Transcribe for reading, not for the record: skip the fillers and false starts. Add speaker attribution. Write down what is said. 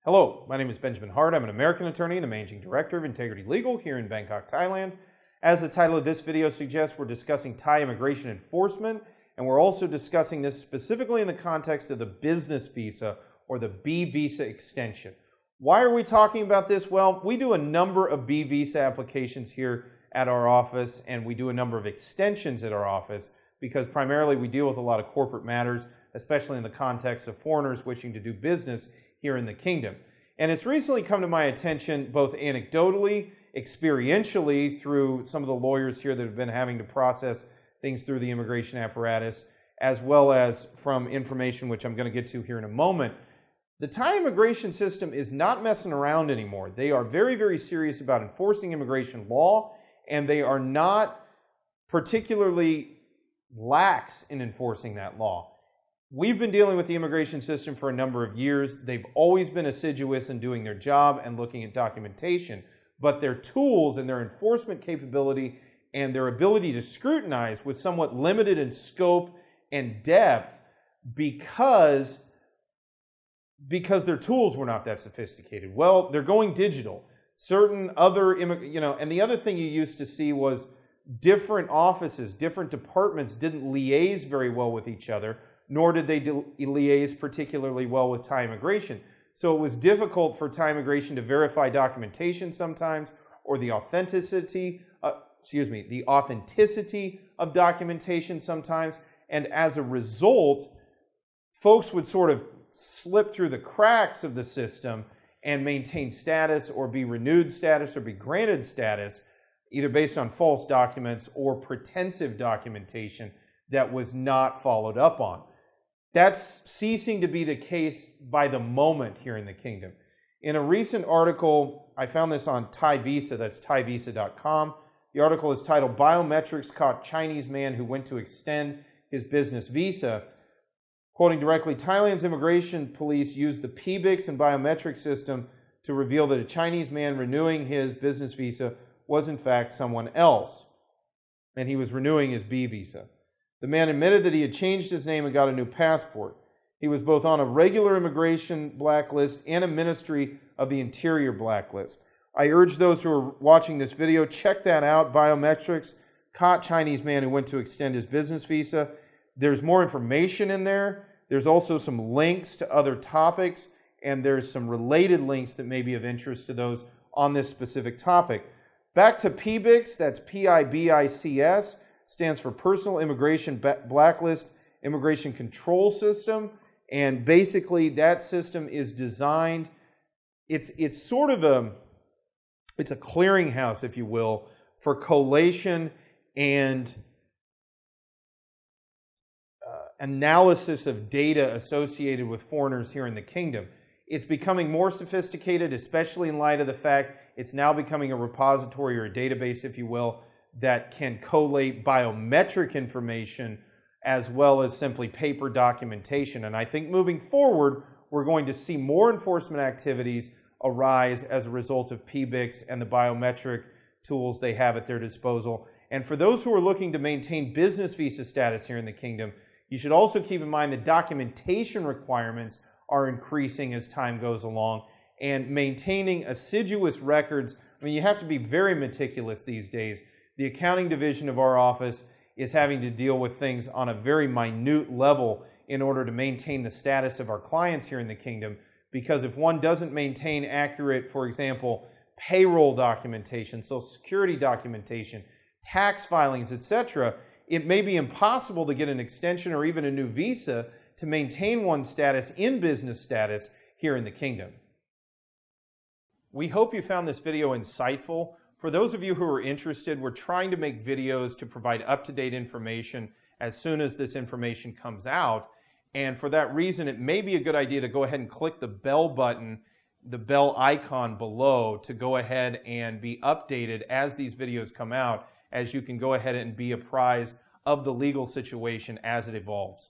Speaker 1: Hello, my name is Benjamin Hart. I'm an American attorney and the Managing Director of Integrity Legal here in Bangkok, Thailand. As the title of this video suggests, we're discussing Thai immigration enforcement, and we're also discussing this specifically in the context of the business visa or the B visa extension. Why are we talking about this? Well, we do a number of B visa applications here at our office, and we do a number of extensions at our office because primarily we deal with a lot of corporate matters, especially in the context of foreigners wishing to do business here in the kingdom. And it's recently come to my attention, both anecdotally, experientially, through some of the lawyers here that have been having to process things through the immigration apparatus, as well as from information which I'm going to get to here in a moment. The Thai immigration system is not messing around anymore. They are very, very serious about enforcing immigration law, and they are not particularly lax in enforcing that law. We've been dealing with the immigration system for a number of years. They've always been assiduous in doing their job and looking at documentation, but their tools and their enforcement capability and their ability to scrutinize was somewhat limited in scope and depth because their tools were not that sophisticated. Well, they're going digital. Certain other, and the other thing you used to see was different offices, different departments didn't liaise very well with each other, nor did they liaise particularly well with Thai immigration. So it was difficult for Thai immigration to verify documentation sometimes, or the authenticity of documentation sometimes. And as a result, folks would sort of slip through the cracks of the system and maintain status or be renewed status or be granted status, either based on false documents or pretensive documentation that was not followed up on. That's ceasing to be the case by the moment here in the kingdom. In a recent article, I found this on Thai Visa, that's thaivisa.com. The article is titled, "Biometrics Caught Chinese Man Who Went to Extend His Business Visa." Quoting directly, Thailand's immigration police used the PBIX and biometric system to reveal that a Chinese man renewing his business visa was in fact someone else, and he was renewing his B visa. The man admitted that he had changed his name and got a new passport. He was both on a regular immigration blacklist and a Ministry of the Interior blacklist. I urge those who are watching this video, check that out. Biometrics caught Chinese man who went to extend his business visa. There's more information in there. There's also some links to other topics, and there's some related links that may be of interest to those on this specific topic. Back to PBIX, that's PIBICS. Stands for Personal Immigration Blacklist Immigration Control System, and basically that system is designed, it's a clearinghouse, if you will, for collation and analysis of data associated with foreigners here in the kingdom. It's becoming more sophisticated, especially in light of the fact it's now becoming a repository or a database, if you will, that can collate biometric information as well as simply paper documentation. And I think moving forward, we're going to see more enforcement activities arise as a result of PBIX and the biometric tools they have at their disposal. And for those who are looking to maintain business visa status here in the kingdom, you should also keep in mind that documentation requirements are increasing as time goes along, and maintaining assiduous records. I mean, you have to be very meticulous these days. The accounting division of our office is having to deal with things on a very minute level in order to maintain the status of our clients here in the kingdom, because if one doesn't maintain accurate, for example, payroll documentation, Social Security documentation, tax filings, etc., it may be impossible to get an extension or even a new visa to maintain one's status in business status here in the kingdom. We hope you found this video insightful. For those of you who are interested, we're trying to make videos to provide up-to-date information as soon as this information comes out. And for that reason, it may be a good idea to go ahead and click the bell button, the bell icon below, to go ahead and be updated as these videos come out, as you can go ahead and be apprised of the legal situation as it evolves.